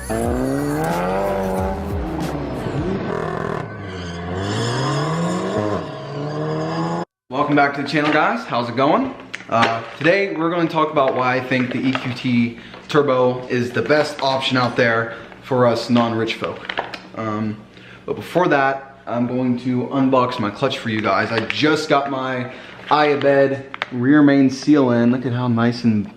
Welcome back to the channel, guys. How's it going? Today we're going to talk about why I think the EQT Turbo is the best option out there for us non-rich folk. But before that, I'm going to unbox my clutch for you guys. I just got my Iabed rear main seal in. Look at how nice and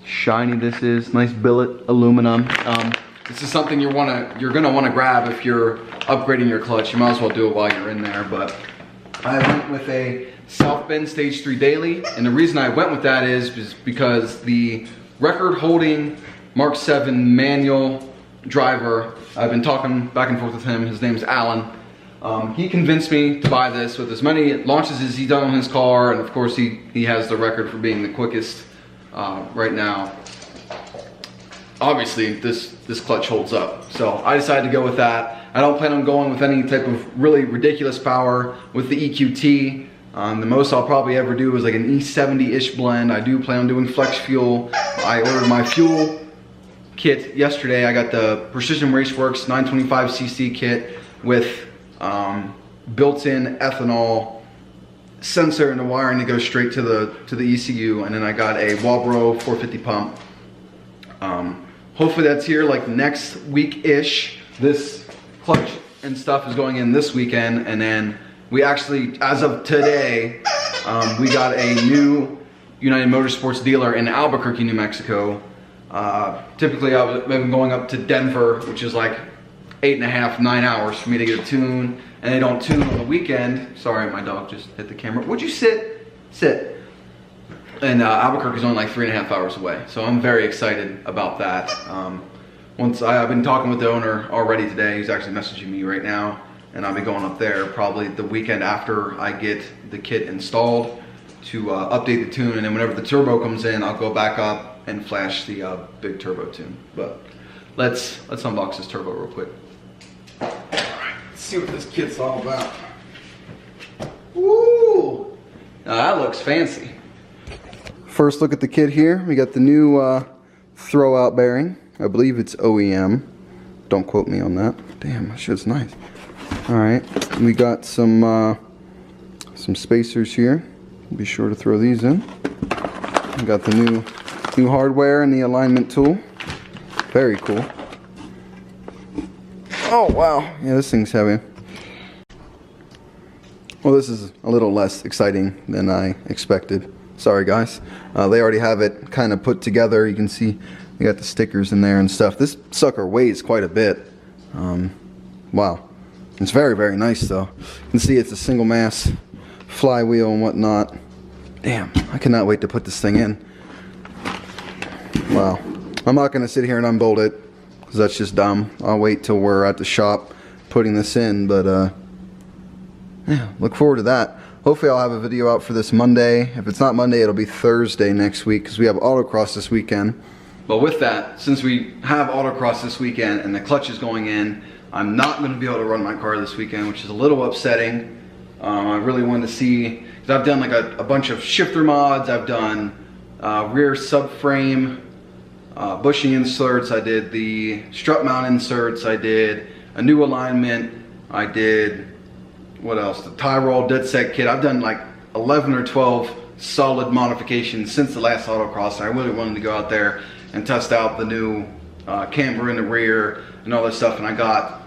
shiny this is. Nice billet aluminum. This is something you're gonna want to grab if you're upgrading your clutch. You might as well do it while you're in there. But I went with a South Bend Stage 3 daily, and the reason I went with that is because the record-holding Mark 7 manual driver, I've been talking back and forth with him, his name's Alan. He convinced me to buy this with as many launches as he's done on his car, and of course he has the record for being the quickest right now. Obviously this clutch holds up, so I decided to go with that. I don't plan on going with any type of really ridiculous power with the EQT. The most I'll probably ever do is like an E70-ish blend. I do plan on doing flex fuel. I ordered my fuel kit yesterday. I got the Precision Raceworks 925cc kit with built-in ethanol sensor and the wiring to go straight to the ECU, and then I got a Walbro 450 pump. Hopefully that's here like next week-ish. This clutch and stuff is going in this weekend, and then we actually, as of today, we got a new United Motorsports dealer in Albuquerque, New Mexico. Typically I've been going up to Denver, which is like 8.5, 9 hours for me to get a tune, and they don't tune on the weekend. Sorry, my dog just hit the camera. Would you sit? Sit. And Albuquerque's only like 3.5 hours away, so I'm very excited about that. I've been talking with the owner already today. He's actually messaging me right now, and I'll be going up there probably the weekend after I get the kit installed to update the tune, and then whenever the turbo comes in, I'll go back up and flash the big turbo tune. But let's unbox this turbo real quick. All right, let's see what this kit's all about. Woo! Now that looks fancy. First look at the kit here. We got the new throwout bearing. I believe it's OEM. Don't quote me on that. Damn, that shit's nice. All right, we got some spacers here. Be sure to throw these in. We got the new hardware and the alignment tool. Very cool. Oh wow, yeah, this thing's heavy. Well, this is a little less exciting than I expected. Sorry guys. They already have it kind of put together. You can see we got the stickers in there and stuff. This sucker weighs quite a bit. Wow. It's very, very nice though. You can see it's a single mass flywheel and whatnot. Damn, I cannot wait to put this thing in. Wow. I'm not going to sit here and unbolt it because that's just dumb. I'll wait till we're at the shop putting this in, but yeah, look forward to that. Hopefully I'll have a video out for this Monday. If it's not Monday, it'll be Thursday next week because we have autocross this weekend. But with that, since we have autocross this weekend and the clutch is going in, I'm not going to be able to run my car this weekend, which is a little upsetting. I really wanted to see, because I've done like a bunch of shifter mods. I've done rear subframe bushing inserts. I did the strut mount inserts. I did a new alignment. I did, what else? The tie roll dead set kit. I've done like 11 or 12 solid modifications since the last autocross. I really wanted to go out there and test out the new camber in the rear and all that stuff. And I got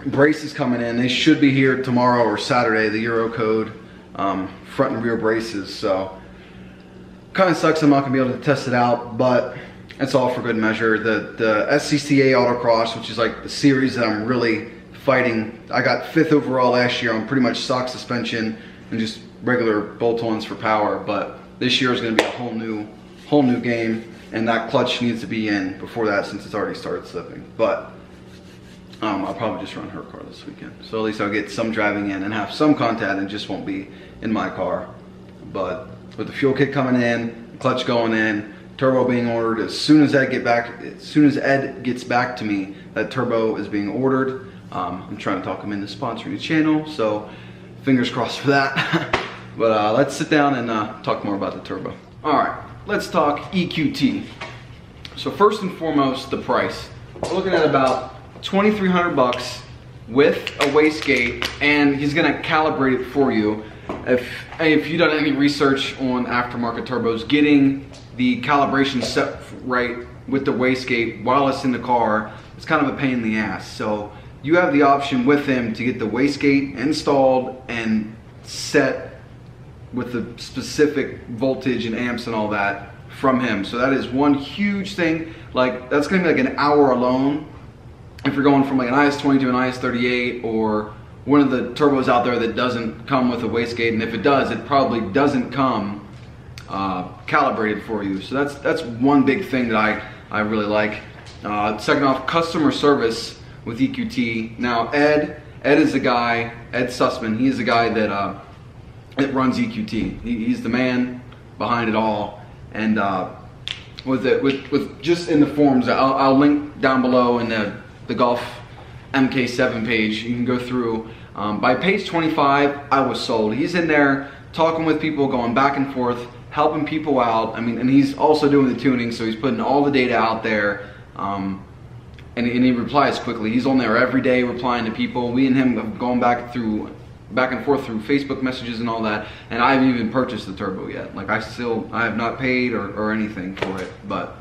braces coming in. They should be here tomorrow or Saturday, the Eurocode front and rear braces. So kind of sucks I'm not gonna be able to test it out, but it's all for good measure. The SCCA Autocross, which is like the series that I'm really fighting. I got 5th overall last year on pretty much stock suspension and just regular bolt-ons for power, but this year is going to be a whole new game, and that clutch needs to be in before that since it's already started slipping. But I'll probably just run her car this weekend, so at least I'll get some driving in and have some content and just won't be in my car. But with the fuel kit coming in, clutch going in, turbo being ordered, as soon as Ed gets back to me, that turbo is being ordered. I'm trying to talk him into sponsoring the channel, so fingers crossed for that. But let's sit down and talk more about the turbo. All right, let's talk EQT. So first and foremost, the price. we're looking at about 2,300 bucks with a wastegate, and he's gonna calibrate it for you. If you've done any research on aftermarket turbos, getting the calibration set right with the wastegate while it's in the car, it's kind of a pain in the ass. So you have the option with him to get the wastegate installed and set with the specific voltage and amps and all that from him. So that is one huge thing. Like, that's gonna be like an hour alone if you're going from like an IS-20 to an IS-38 or one of the turbos out there that doesn't come with a wastegate, and if it does, it probably doesn't come calibrated for you. So that's one big thing that I really like. Second off, customer service with EQT. Now Ed is the guy, Ed Sussman, he is the guy that runs EQT. He's the man behind it all. And with just in the forums, I'll link down below in the Golf MK7 page. You can go through. By page 25, I was sold. He's in there talking with people, going back and forth, helping people out. I mean, and he's also doing the tuning, so he's putting all the data out there. And he replies quickly. He's on there every day replying to people. We and him have gone back and forth through Facebook messages and all that. And I haven't even purchased the turbo yet. Like, I have not paid or anything for it. But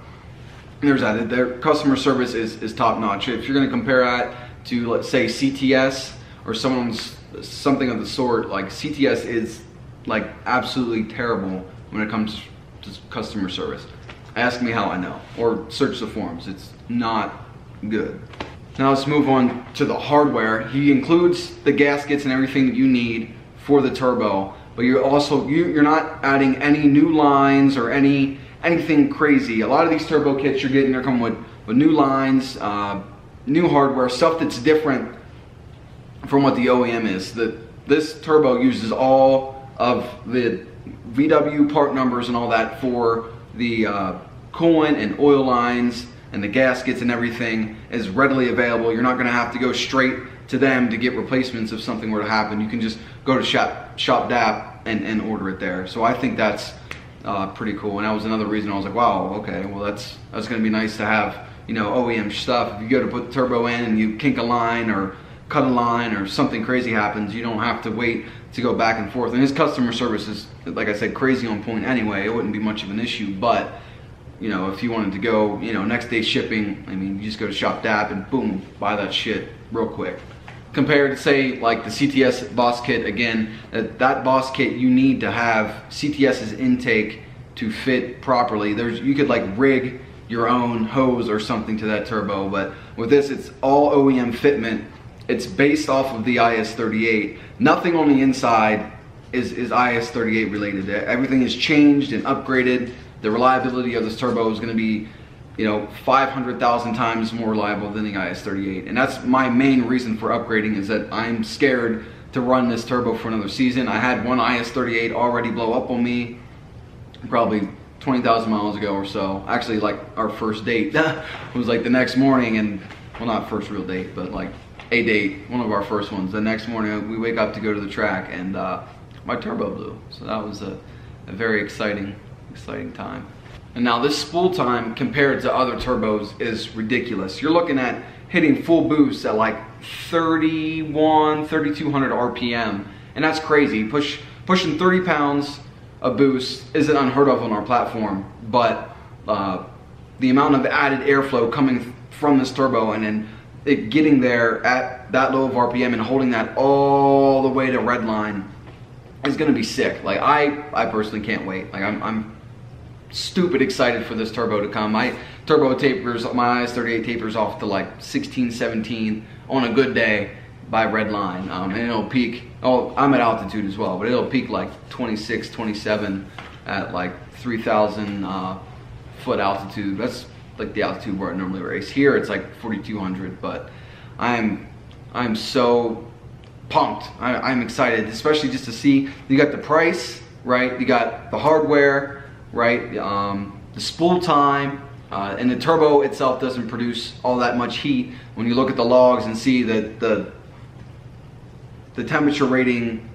there's that. Their customer service is top notch. If you're going to compare that to, let's say, CTS or something of the sort, like, CTS is like absolutely terrible when it comes to customer service. Ask me how I know, or search the forums. It's not good. Now let's move on to the hardware. He includes the gaskets and everything that you need for the turbo, but you're not adding any new lines or anything crazy. A lot of these turbo kits you're getting, they're coming with new lines, new hardware, stuff that's different from what the OEM is. This turbo uses all of the VW part numbers and all that for the coolant and oil lines, and the gaskets and everything is readily available. You're not going to have to go straight to them to get replacements if something were to happen. You can just go to Shop DAP and order it there. So I think that's pretty cool, and that was another reason I was like, wow, okay, well that's going to be nice to have, you know, OEM stuff. If you go to put the turbo in and you kink a line or cut a line or something crazy happens, you don't have to wait to go back and forth. And his customer service is, like I said, crazy on point anyway. It wouldn't be much of an issue, but you know, if you wanted to go, you know, next day shipping, I mean, you just go to Shop DAP and boom, buy that shit real quick. Compared to, say, like the CTS Boss Kit, again, that Boss Kit, you need to have CTS's intake to fit properly. You could like rig your own hose or something to that turbo, but with this, it's all OEM fitment. It's based off of the IS-38. Nothing on the inside is IS-38 related. Everything is changed and upgraded. The reliability of this turbo is going to be, you know, 500,000 times more reliable than the IS-38. And that's my main reason for upgrading, is that I'm scared to run this turbo for another season. I had one IS-38 already blow up on me probably 20,000 miles ago or so. Actually, like our first date was like the next morning, and, well, not first real date, but like a date, one of our first ones. The next morning we wake up to go to the track, and my turbo blew. So that was a very exciting time. And now this spool time compared to other turbos is ridiculous. You're looking at hitting full boost at like 3,200 RPM, and that's crazy. Pushing 30 pounds of boost isn't unheard of on our platform, but the amount of added airflow coming from this turbo, and then it getting there at that low of RPM and holding that all the way to red line is gonna be sick. Like, I personally can't wait. Like, I'm stupid excited for this turbo to come. My turbo tapers, my IS-38 tapers off to like 16, 17 on a good day by red line, and it'll peak, oh, I'm at altitude as well, but it'll peak like 26, 27 at like 3,000 foot altitude. That's like the altitude where I normally race. Here it's like 4,200, but I'm so pumped. I'm excited, especially just to see, you got the price, right? You got the hardware, right? The spool time, and the turbo itself doesn't produce all that much heat. When you look at the logs and see that the temperature rating,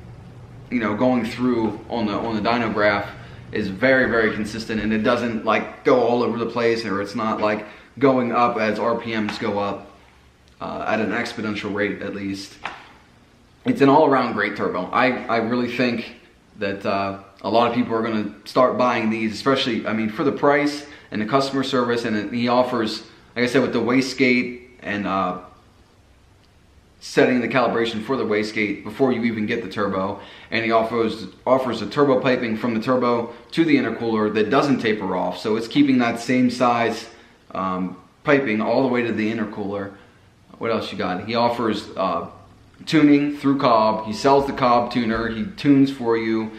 you know, going through on the dyno graph, is very, very consistent, and it doesn't like go all over the place, or it's not like going up as RPMs go up at an exponential rate, at least. It's an all-around great turbo. I really think that a lot of people are going to start buying these, especially, I mean, for the price and the customer service, and he offers, like I said, with the wastegate and setting the calibration for the wastegate before you even get the turbo, and he offers a turbo piping from the turbo to the intercooler that doesn't taper off, so it's keeping that same size piping all the way to the intercooler. What else you got? He offers tuning through Cobb. He sells the Cobb tuner. He tunes for you.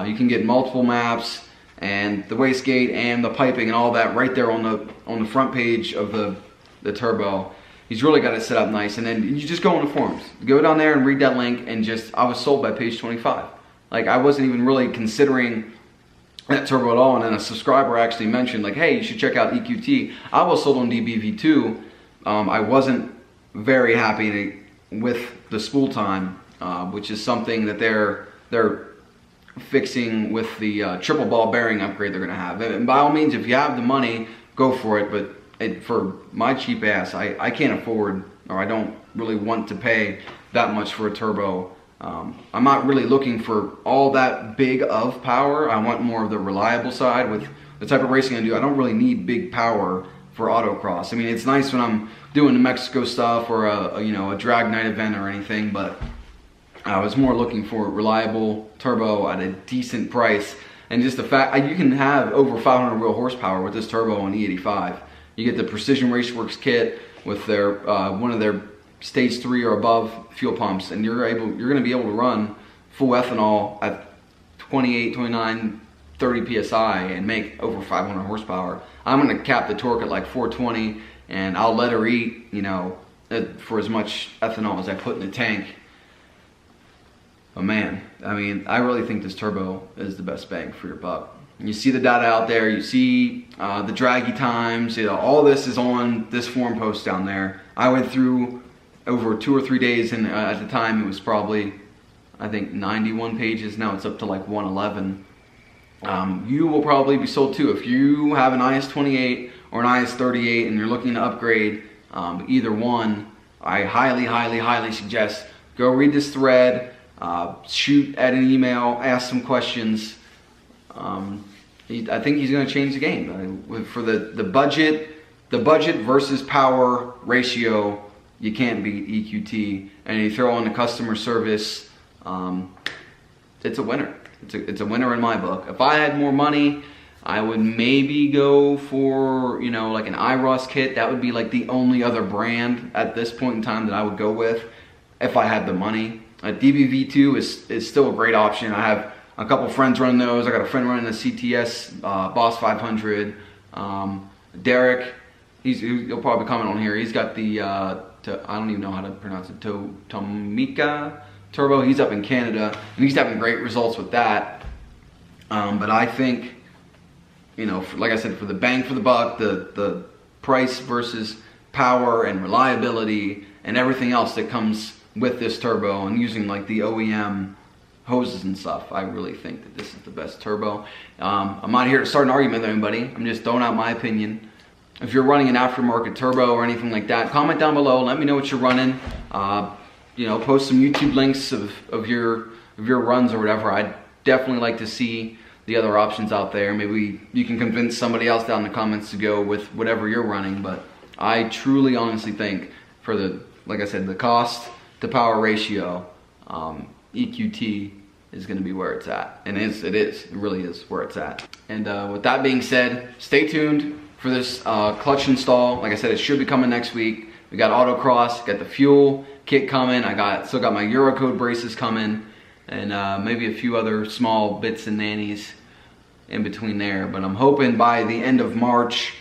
You can get multiple maps and the wastegate and the piping and all that right there on the front page of the turbo. He's really got it set up nice, and then you just go on the forums. Go down there and read that link, and I was sold by page 25. Like, I wasn't even really considering that turbo at all, and then a subscriber actually mentioned, like, hey, you should check out EQT. I was sold on DBV2. I wasn't very happy with the spool time, which is something that they're fixing with the triple ball bearing upgrade they're gonna have. And by all means, if you have the money, go for it, but for my cheap ass, I can't afford, or I don't really want to pay that much for a turbo. I'm not really looking for all that big of power. I want more of the reliable side. With the type of racing I do, I don't really need big power for autocross. I mean, it's nice when I'm doing the Mexico stuff or a drag night event or anything, but I was more looking for reliable turbo at a decent price. And just the fact, you can have over 500 wheel horsepower with this turbo on E85. You get the Precision Raceworks kit with their one of their stage 3 or above fuel pumps, and you're going to be able to run full ethanol at 28, 29, 30 psi and make over 500 horsepower. I'm going to cap the torque at like 420, and I'll let her eat, for as much ethanol as I put in the tank. But man, I mean, I really think this turbo is the best bang for your buck. You see the data out there, you see the draggy times, all this is on this forum post down there. I went through over 2 or 3 days, and at the time it was probably, I think, 91 pages. Now it's up to like 111. You will probably be sold too. If you have an IS-28 or an IS-38 and you're looking to upgrade either one, I highly, highly, highly suggest go read this thread, shoot at an email, ask some questions. I think he's going to change the game. For the budget versus power ratio, you can't beat EQT. And you throw on the customer service, it's a winner. It's a winner in my book. If I had more money, I would maybe go for, like an IROS kit. That would be like the only other brand at this point in time that I would go with if I had the money. DBV2 is still a great option. I have a couple friends running those. I got a friend running the CTS Boss 500. Derek, he'll probably comment on here. He's got the, I don't even know how to pronounce it, Tomica turbo. He's up in Canada, and he's having great results with that. But I think, like I said, for the bang for the buck, the price versus power and reliability and everything else that comes with this turbo, and using like the OEM hoses and stuff, I really think that this is the best turbo. I'm not here to start an argument with anybody. I'm just throwing out my opinion. If you're running an aftermarket turbo or anything like that, comment down below. Let me know what you're running. Post some YouTube links of your runs or whatever. I'd definitely like to see the other options out there. Maybe you can convince somebody else down in the comments to go with whatever you're running. But I truly, honestly think for like I said, the cost to power ratio, EQT is going to be where it's at. And it really is where it's at. And with that being said, stay tuned for this clutch install. Like I said, it should be coming next week. We got autocross, got the fuel kit coming. Still got my Eurocode braces coming, and maybe a few other small bits and nannies in between there. But I'm hoping by the end of March,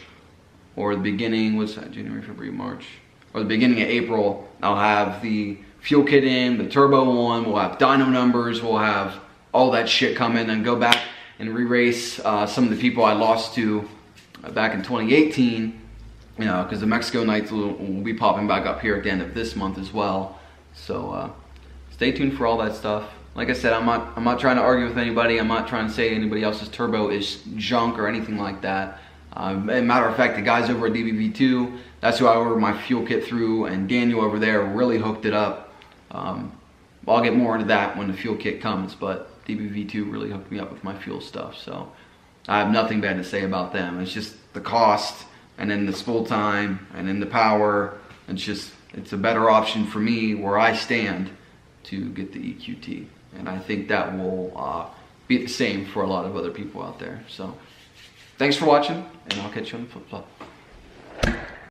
or the beginning, what's that, January, February, March, or the beginning of April, I'll have the fuel kit in, the turbo on, we'll have dyno numbers, we'll have all that shit coming, and go back and re-race some of the people I lost to back in 2018, because the Mexico nights will be popping back up here at the end of this month as well. So stay tuned for all that stuff. Like I said, I'm not trying to argue with anybody. I'm not trying to say anybody else's turbo is junk or anything like that. Matter of fact, the guys over at DBV2, that's who I ordered my fuel kit through, and Daniel over there really hooked it up. I'll get more into that when the fuel kit comes, but DBV2 really hooked me up with my fuel stuff, so I have nothing bad to say about them. It's just the cost, and then the spool time, and then the power. It's a better option for me where I stand to get the EQT. And I think that will be the same for a lot of other people out there. So thanks for watching, and I'll catch you on the flip flop.